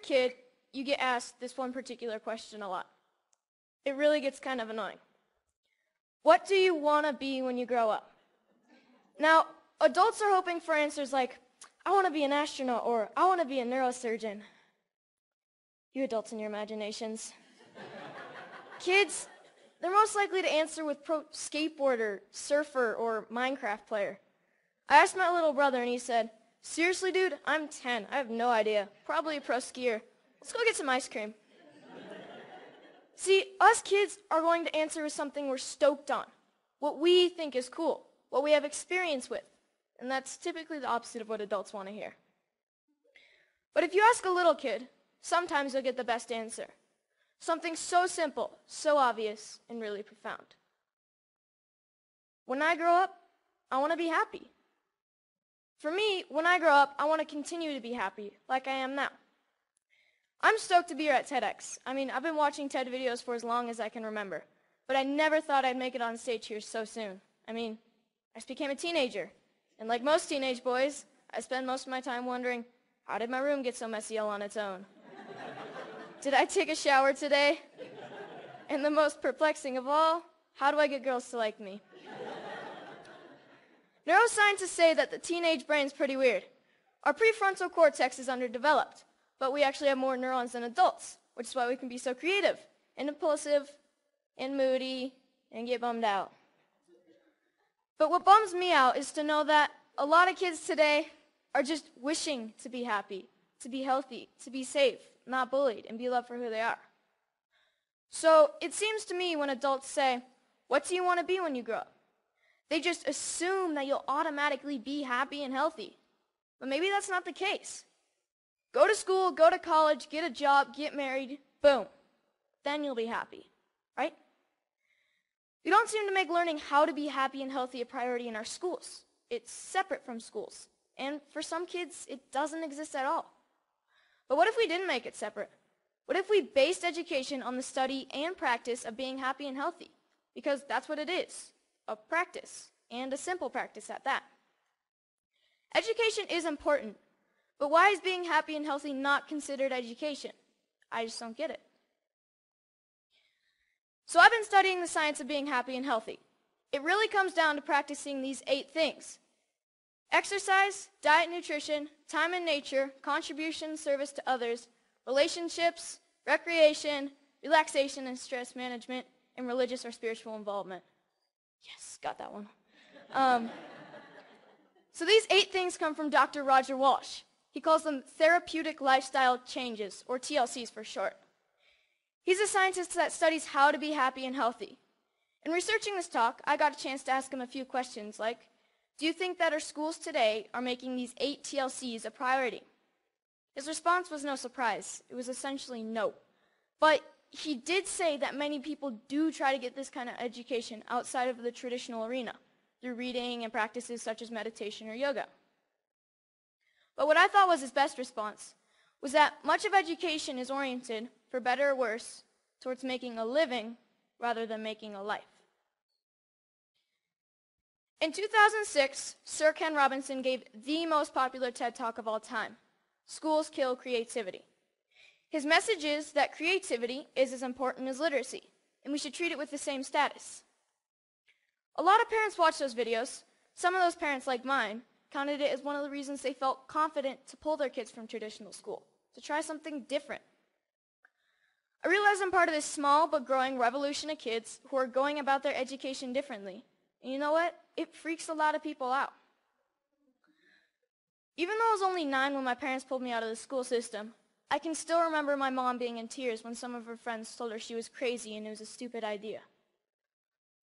a kid, you get asked this one particular question a lot. It really gets kind of annoying. What do you want to be when you grow up? Now, adults are hoping for answers like, I want to be an astronaut, or I want to be a neurosurgeon. You adults and your imaginations. Kids, they're most likely to answer with pro skateboarder, surfer, or Minecraft player. I asked my little brother and he said, seriously, dude, I'm 10. I have no idea. Probably a pro skier. Let's go get some ice cream. See, us kids are going to answer with something we're stoked on, what we think is cool, what we have experience with. And that's typically the opposite of what adults want to hear. But if you ask a little kid, sometimes you'll get the best answer. Something so simple, so obvious, and really profound. When I grow up, I want to be happy. For me, when I grow up, I want to continue to be happy, like I am now. I'm stoked to be here at TEDx. I mean, I've been watching TED videos for as long as I can remember, but I never thought I'd make it on stage here so soon. I mean, I just became a teenager, and like most teenage boys, I spend most of my time wondering, how did my room get so messy all on its own? Did I take a shower today? And the most perplexing of all, how do I get girls to like me? Neuroscientists say that the teenage brain's pretty weird. Our prefrontal cortex is underdeveloped, but we actually have more neurons than adults, which is why we can be so creative and impulsive and moody and get bummed out. But what bums me out is to know that a lot of kids today are just wishing to be happy, to be healthy, to be safe, not bullied, and be loved for who they are. So it seems to me when adults say, what do you want to be when you grow up? They just assume that you'll automatically be happy and healthy. But maybe that's not the case. Go to school, go to college, get a job, get married, boom. Then you'll be happy, right? We don't seem to make learning how to be happy and healthy a priority in our schools. It's separate from schools. And for some kids, it doesn't exist at all. But what if we didn't make it separate? What if we based education on the study and practice of being happy and healthy? Because that's what it is, a practice, and a simple practice at that. Education is important, but why is being happy and healthy not considered education? I just don't get it. So I've been studying the science of being happy and healthy. It really comes down to practicing these 8 things: exercise, diet, nutrition, time in nature, contribution, service to others, relationships, recreation, relaxation and stress management, and religious or spiritual involvement. Yes, got that one. So these 8 things come from Dr. Roger Walsh. He calls them therapeutic lifestyle changes, or TLCs for short. He's a scientist that studies how to be happy and healthy. In researching this talk, I got a chance to ask him a few questions like, do you think that our schools today are making these 8 TLCs a priority? His response was no surprise. It was essentially no. But he did say that many people do try to get this kind of education outside of the traditional arena, through reading and practices such as meditation or yoga. But what I thought was his best response was that much of education is oriented, for better or worse, towards making a living rather than making a life. In 2006, Sir Ken Robinson gave the most popular TED Talk of all time, Schools Kill Creativity. His message is that creativity is as important as literacy, and we should treat it with the same status. A lot of parents watch those videos. Some of those parents, like mine, counted it as one of the reasons they felt confident to pull their kids from traditional school, to try something different. I realize I'm part of this small but growing revolution of kids who are going about their education differently. And you know what? It freaks a lot of people out. Even though I was only 9 when my parents pulled me out of the school system, I can still remember my mom being in tears when some of her friends told her she was crazy and it was a stupid idea.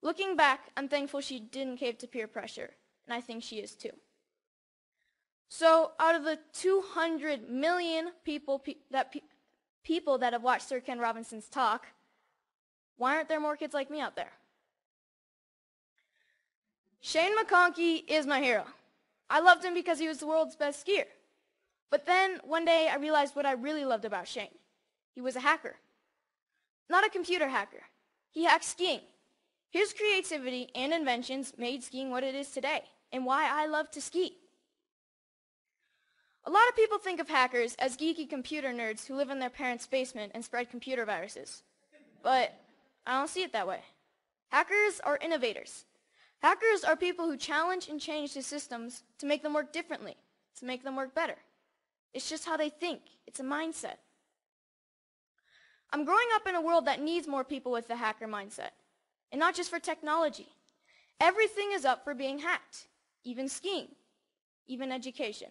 Looking back, I'm thankful she didn't cave to peer pressure, and I think she is too. So out of the 200 million people that have watched Sir Ken Robinson's talk, why aren't there more kids like me out there? Shane McConkey is my hero. I loved him because he was the world's best skier. But then one day I realized what I really loved about Shane. He was a hacker. Not a computer hacker. He hacked skiing. His creativity and inventions made skiing what it is today, and why I love to ski. A lot of people think of hackers as geeky computer nerds who live in their parents' basement and spread computer viruses. But I don't see it that way. Hackers are innovators. Hackers are people who challenge and change the systems to make them work differently, to make them work better. It's just how they think. It's a mindset. I'm growing up in a world that needs more people with the hacker mindset. And not just for technology. Everything is up for being hacked, even skiing, even education.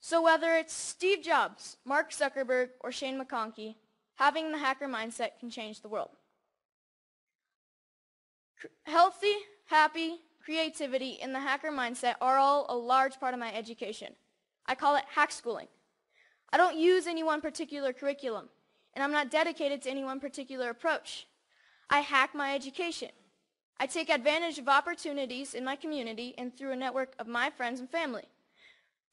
So whether it's Steve Jobs, Mark Zuckerberg, or Shane McConkey, having the hacker mindset can change the world. Healthy, happy, creativity, and the hacker mindset are all a large part of my education. I call it hack schooling. I don't use any one particular curriculum, and I'm not dedicated to any one particular approach. I hack my education. I take advantage of opportunities in my community and through a network of my friends and family.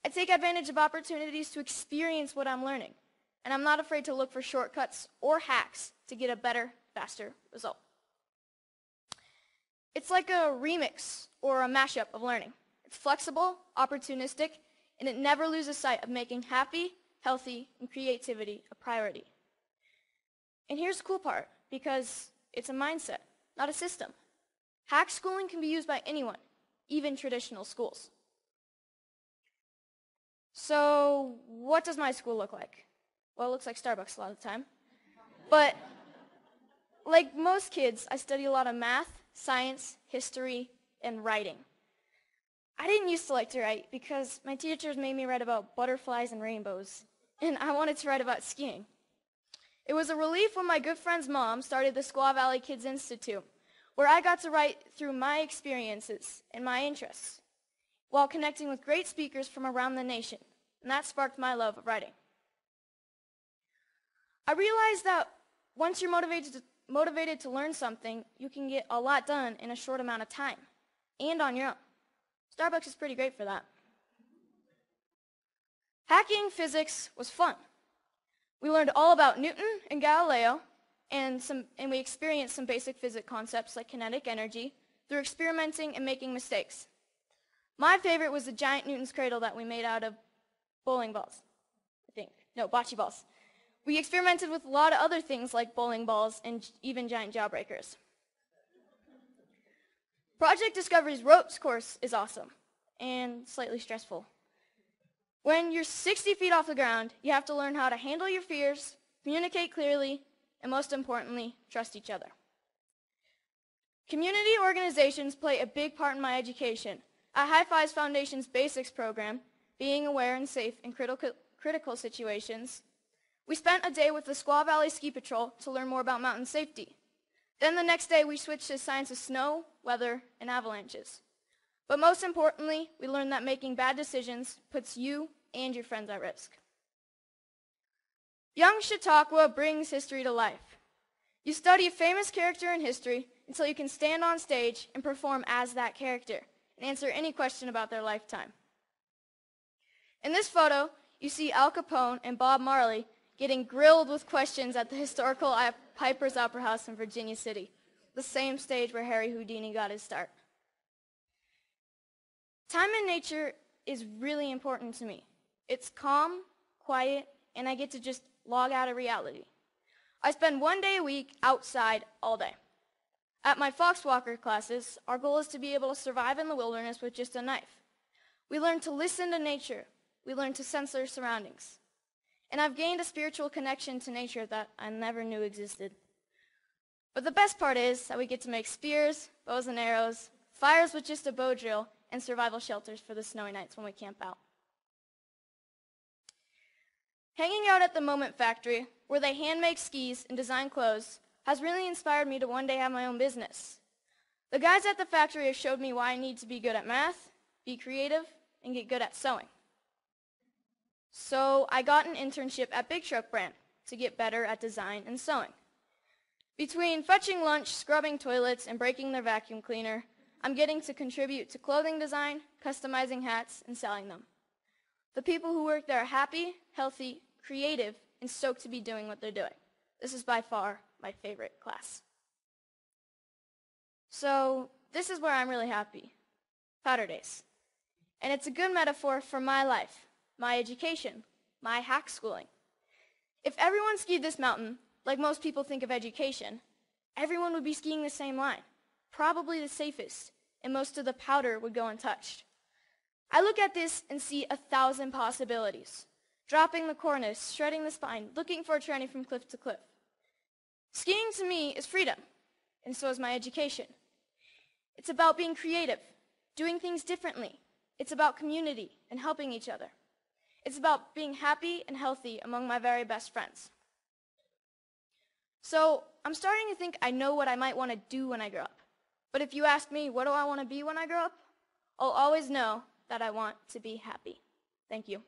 I take advantage of opportunities to experience what I'm learning, and I'm not afraid to look for shortcuts or hacks to get a better, faster result. It's like a remix or a mashup of learning. It's flexible, opportunistic, and it never loses sight of making happy, healthy, and creativity a priority. And here's the cool part, because it's a mindset, not a system. Hack schooling can be used by anyone, even traditional schools. So what does my school look like? Well, it looks like Starbucks a lot of the time. But like most kids, I study a lot of math, science, history, and writing. I didn't used to like to write because my teachers made me write about butterflies and rainbows, and I wanted to write about skiing. It was a relief when my good friend's mom started the Squaw Valley Kids Institute, where I got to write through my experiences and my interests, while connecting with great speakers from around the nation, and that sparked my love of writing. I realized that once you're motivated to learn something, you can get a lot done in a short amount of time, and on your own. Starbucks is pretty great for that. Hacking physics was fun. We learned all about Newton and Galileo, and we experienced some basic physics concepts like kinetic energy through experimenting and making mistakes. My favorite was the giant Newton's cradle that we made out of bowling balls, I think. No, bocce balls. We experimented with a lot of other things like bowling balls and even giant jawbreakers. Project Discovery's ropes course is awesome and slightly stressful. When you're 60 feet off the ground, you have to learn how to handle your fears, communicate clearly, and most importantly, trust each other. Community organizations play a big part in my education. At High Fives Foundation's Basics program, Being Aware and Safe in Critical Situations, we spent a day with the Squaw Valley Ski Patrol to learn more about mountain safety. Then the next day, we switched to science of snow, weather, and avalanches. But most importantly, we learned that making bad decisions puts you and your friends at risk. Young Chautauqua brings history to life. You study a famous character in history until you can stand on stage and perform as that character and answer any question about their lifetime. In this photo, you see Al Capone and Bob Marley getting grilled with questions at the historical Piper's Opera House in Virginia City, the same stage where Harry Houdini got his start. Time in nature is really important to me. It's calm, quiet, and I get to just log out of reality. I spend one day a week outside all day. At my Foxwalker classes, our goal is to be able to survive in the wilderness with just a knife. We learn to listen to nature. We learn to sense our surroundings. And I've gained a spiritual connection to nature that I never knew existed. But the best part is that we get to make spears, bows and arrows, fires with just a bow drill, and survival shelters for the snowy nights when we camp out. Hanging out at the Moment Factory, where they hand make skis and design clothes, has really inspired me to one day have my own business. The guys at the factory have showed me why I need to be good at math, be creative, and get good at sewing. So I got an internship at Big Truck Brand to get better at design and sewing. Between fetching lunch, scrubbing toilets, and breaking their vacuum cleaner, I'm getting to contribute to clothing design, customizing hats, and selling them. The people who work there are happy, healthy, creative, and stoked to be doing what they're doing. This is by far my favorite class. So this is where I'm really happy. Powder days. And it's a good metaphor for my life. my education, my hack schooling. If everyone skied this mountain, like most people think of education, everyone would be skiing the same line, probably the safest, and most of the powder would go untouched. I look at this and see 1,000 possibilities. Dropping the cornice, shredding the spine, looking for a tranny from cliff to cliff. Skiing to me is freedom, and so is my education. It's about being creative, doing things differently. It's about community and helping each other. It's about being happy and healthy among my very best friends. So I'm starting to think I know what I might want to do when I grow up. But if you ask me, what do I want to be when I grow up? I'll always know that I want to be happy. Thank you.